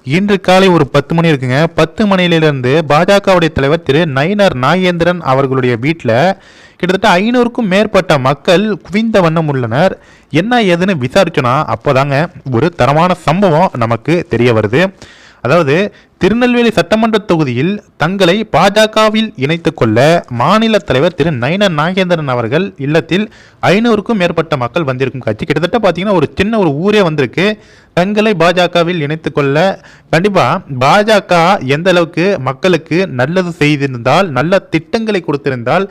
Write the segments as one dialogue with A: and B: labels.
A: இன்று காலை ஒரு 10 மணி இருக்குங்க. 10 மணியிலிருந்து பாஜகவுடைய தலைவர் திரு நயினார் நாகேந்திரன் அவர்களுடைய வீட்டில் கிட்டத்தட்ட 500க்கும் மேற்பட்ட மக்கள் குவிந்த வண்ணம் உள்ளனர். என்ன ஏதுன்னு விசாரிச்சோன்னா அப்போதாங்க ஒரு தரமான சம்பவம் நமக்கு தெரிய வருது. அதாவது திருநெல்வேலி சட்டமன்ற தொகுதியில் தங்களை பாஜகவில் இணைத்துக் கொள்ள மாநில தலைவர் திரு நயினார் நாகேந்திரன் அவர்கள் இல்லத்தில் 500க்கும் மேற்பட்ட மக்கள் வந்திருக்கும் காட்சி. கிட்டத்தட்ட பார்த்தீங்கன்னா ஒரு சின்ன ஒரு ஊரே வந்திருக்கு தங்களை பாஜகவில் இணைத்துக் கொள்ள. கண்டிப்பாக பாஜக எந்த அளவுக்கு மக்களுக்கு நல்லது செய்திருந்தால், நல்ல திட்டங்களை கொடுத்திருந்தால்,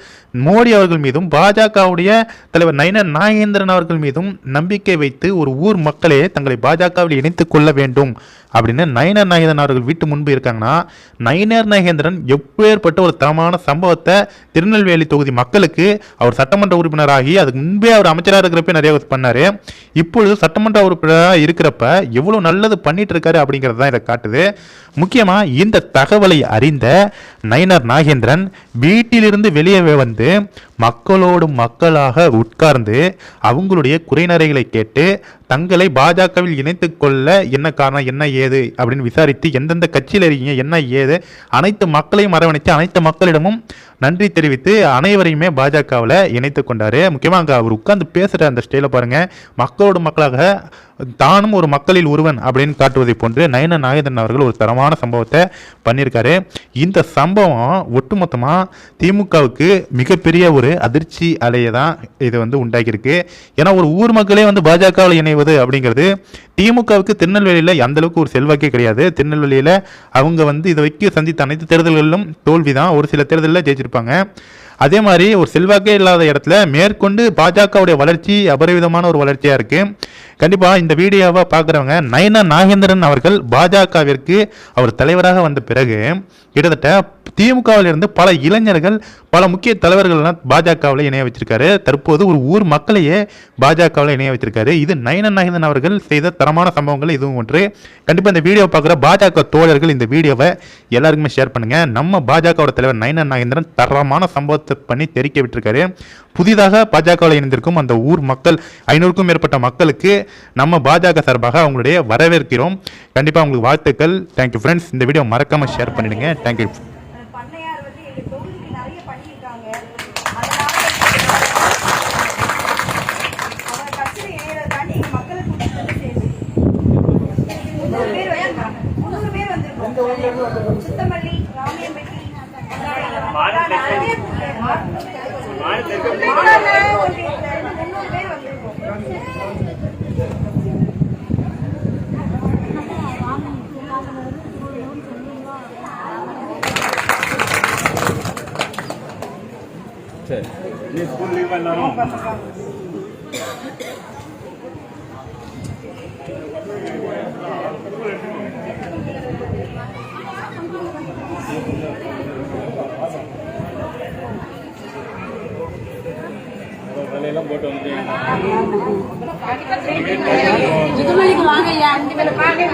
A: மோடி அவர்கள் மீதும் பாஜகவுடைய தலைவர் நயினார் நாகேந்திரன் அவர்கள் மீதும் நம்பிக்கை வைத்து ஒரு ஊர் மக்களே தங்களை பாஜகவில் இணைத்துக் கொள்ள வேண்டும் அப்படின்னு நயினார் நாகேந்திரன் அவர்கள் வீட்டு முன்பு இருக்காங்கன்னா, நயினார் நாகேந்திரன் எப்பேற்பட்ட ஒரு தரமான சம்பவத்தை திருநெல்வேலி தொகுதி மக்களுக்கு அவர் சட்டமன்ற உறுப்பினராகி அதுக்கு முன்பே அவர் அமைச்சராக இருக்கிறப்ப நிறைய பண்ணாரு. இப்பொழுது சட்டமன்ற உறுப்பினராக இருக்கிறப்ப எவ்வளவு நல்லது பண்ணிட்டு இருக்காரு அப்படிங்கிறது தான் இதை காட்டுது. முக்கியமா இந்த தகவலை அறிந்த நயினார் நாகேந்திரன் வீட்டிலிருந்து வெளியே வந்து மக்களோடு மக்களாக உட்கார்ந்து அவங்களுடைய குறைநறைகளை கேட்டு தங்களை பாஜகவில் இணைத்துக் கொள்ள என்ன காரணம், என்ன ஏது அப்படின்னு விசாரித்து எந்தெந்த கட்சியில் இருக்கீங்க, என்ன ஏது அனைத்து மக்களையும் அரவணைத்து அனைத்து மக்களிடமும் நன்றி தெரிவித்து அனைவரையுமே பாஜகவில் இணைத்து கொண்டாரு. முக்கியமாக அங்கே அவர் உட்கார்ந்து பேசுகிற அந்த ஸ்டைல பாருங்க, மக்களோடு மக்களாக தானும் ஒரு மக்களில் ஒருவன் அப்படின்னு காட்டுவதை போன்று நயினார் நாகேந்திரன் அவர்கள் ஒரு தரமான சம்பவத்தை பண்ணியிருக்காரு. இந்த சம்பவம் ஒட்டுமொத்தமாக திமுகவுக்கு மிகப்பெரிய ஒரு அதிர்ச்சி அலையை தான் இது உண்டாக்கியிருக்கு. ஏன்னா ஒரு ஊர் மக்களே பாஜகவில் இணைவது அப்படிங்கிறது திமுகவுக்கு திருநெல்வேலியில் அந்த அளவுக்கு ஒரு செல்வாக்கே கிடையாது. திருநெல்வேலியில் அவங்க இதை வைக்க சந்தித்த அனைத்து தேர்தல்களிலும் தோல்வி தான், ஒரு சில தேர்தலில் ஜெயிச்சிருப்பாங்க. அதே மாதிரி ஒரு செல்வாக்கே இல்லாத இடத்துல மேற்கொண்டு பாஜகவுடைய வளர்ச்சி அபரிவிதமான ஒரு வளர்ச்சியாக இருக்குது. கண்டிப்பாக இந்த வீடியோவை பார்க்குறவங்க நயினார் நாகேந்திரன் அவர்கள் பாஜகவிற்கு அவர் தலைவராக வந்த பிறகு கிட்டத்தட்ட திமுகவில் இருந்து பல இளைஞர்கள் பல முக்கிய தலைவர்கள்லாம் பாஜகவில் இணைய வச்சிருக்காரு. தற்போது ஒரு ஊர் மக்களையே பாஜகவில் இணைய வச்சிருக்காரு. இது நயினார் நாகேந்திரன் அவர்கள் செய்த தரமான சம்பவங்கள் இதுவும் ஒன்று. கண்டிப்பாக இந்த வீடியோவை பார்க்குற பாஜக தோழர்கள் இந்த வீடியோவை எல்லாருக்குமே ஷேர் பண்ணுங்க. நம்ம பாஜகவோட தலைவர் நயினார் நாகேந்திரன் தரமான சம்பவத்தை பண்ணி தெரிவிக்க விட்டுருக்காரு. புதிதாக பாஜகவில் இணைந்திருக்கும் அந்த ஊர் மக்கள் 500க்கும் மேற்பட்ட மக்களுக்கு நம்ம பாஜக சார்பாக அவங்களுடைய வரவேற்கிறோம். கண்டிப்பாக உங்களுக்கு வாழ்த்துக்கள். Thank you friends. இந்த வீடியோ மறக்காம ஷேர் பண்ணிடுங்க. தேங்க்யூ.
B: ये स्कूल लीव वाला रहा எல்லாம் போட்டு வந்து
C: இதுமலைக்கு வாங்க ஐயா, இந்த வேலை பார்க்கவே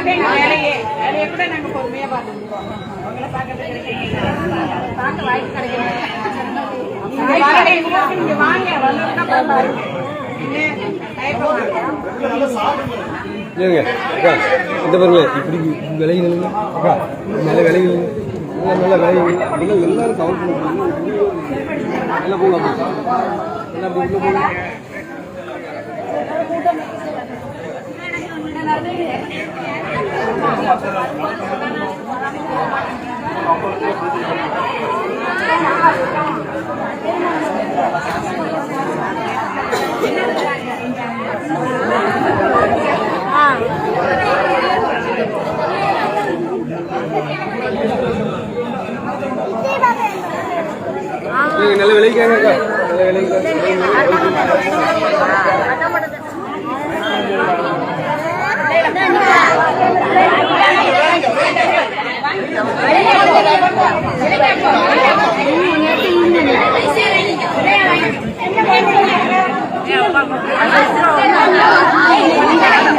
C: வேலையே கூட நாங்கள் பொறுமையாக பார்த்துருக்கோம். அவங்கள பார்க்க வாய்ப்பு கிடைக்கிறது. நீங்க வாங்க
D: இந்த பாருங்க இப்படி விளையுங்க மேலே விளையுங்க நல்லா விளையுங்க எல்லாரும் கவர் பண்ணுங்க. எல்லாம் போங்க எல்லாம் போங்க. நல்ல விளைவிக்காங்க நல்ல விளைவிக்காங்க.
C: என்ன